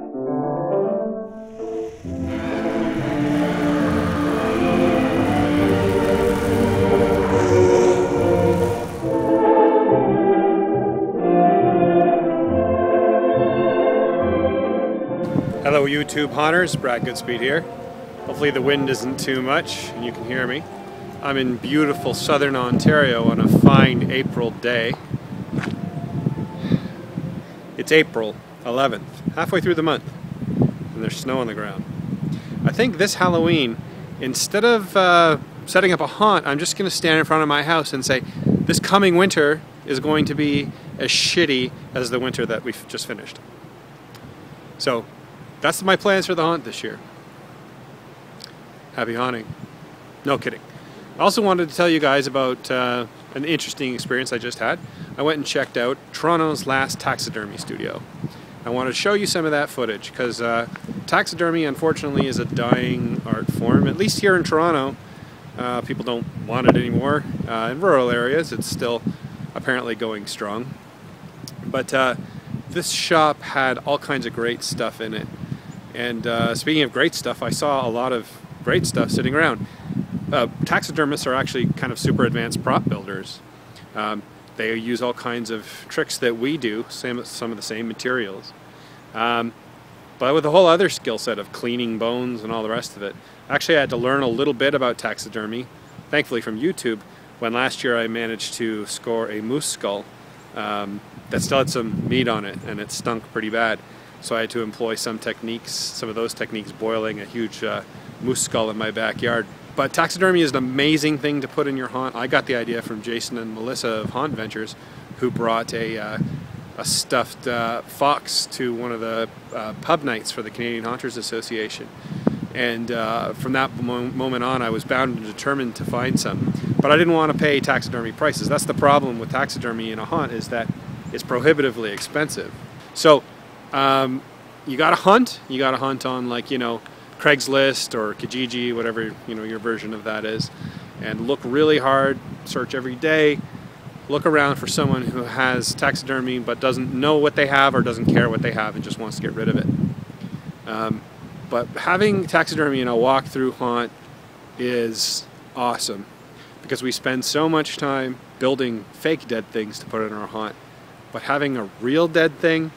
Hello YouTube haunters, Brad Goodspeed here. Hopefully the wind isn't too much and you can hear me. I'm in beautiful southern Ontario on a fine April day. It's April 11th, halfway through the month, and there's snow on the ground. I think this Halloween, instead of setting up a haunt, I'm just going to stand in front of my house and say, this coming winter is going to be as shitty as the winter that we've just finished. So, that's my plans for the haunt this year. Happy haunting. No kidding. I also wanted to tell you guys about an interesting experience I just had. I went and checked out Toronto's last taxidermy studio. I want to show you some of that footage because taxidermy, unfortunately, is a dying art form. At least here in Toronto, people don't want it anymore. In rural areas, it's still apparently going strong. But this shop had all kinds of great stuff in it. And speaking of great stuff, I saw a lot of great stuff sitting around. Taxidermists are actually kind of super advanced prop builders. They use all kinds of tricks that we do, some of the same materials. But with a whole other skill set of cleaning bones and all the rest of it. Actually, I had to learn a little bit about taxidermy, thankfully from YouTube, when last year I managed to score a moose skull that still had some meat on it, and it stunk pretty bad. So I had to employ some techniques, some of those techniques, boiling a huge moose skull in my backyard. But taxidermy is an amazing thing to put in your haunt. I got the idea from Jason and Melissa of Haunt Ventures, who brought a stuffed fox to one of the pub nights for the Canadian Haunters Association. And from that moment on, I was bound and determined to find some. But I didn't want to pay taxidermy prices. That's the problem with taxidermy in a haunt, is that it's prohibitively expensive. So you got to hunt. You got to hunt on, like, Craigslist or Kijiji, whatever your version of that is, and look really hard. Search every day. Look around for someone who has taxidermy but doesn't know what they have or doesn't care what they have and just wants to get rid of it. But having taxidermy in a walk-through haunt is awesome because we spend so much time building fake dead things to put in our haunt. But having a real dead thing,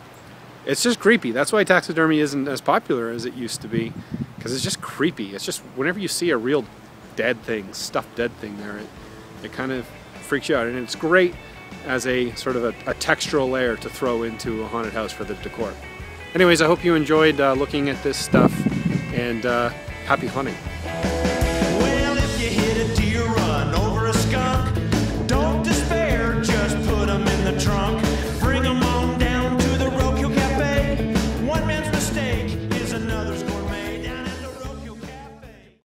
it's just creepy. That's why taxidermy isn't as popular as it used to be, because it's just creepy. It's just whenever you see a real dead thing, stuffed dead thing there, it kind of freaks you out. And it's great as a sort of a textural layer to throw into a haunted house for the decor. Anyways, I hope you enjoyed looking at this stuff, and happy hunting. Well, if you hit a deer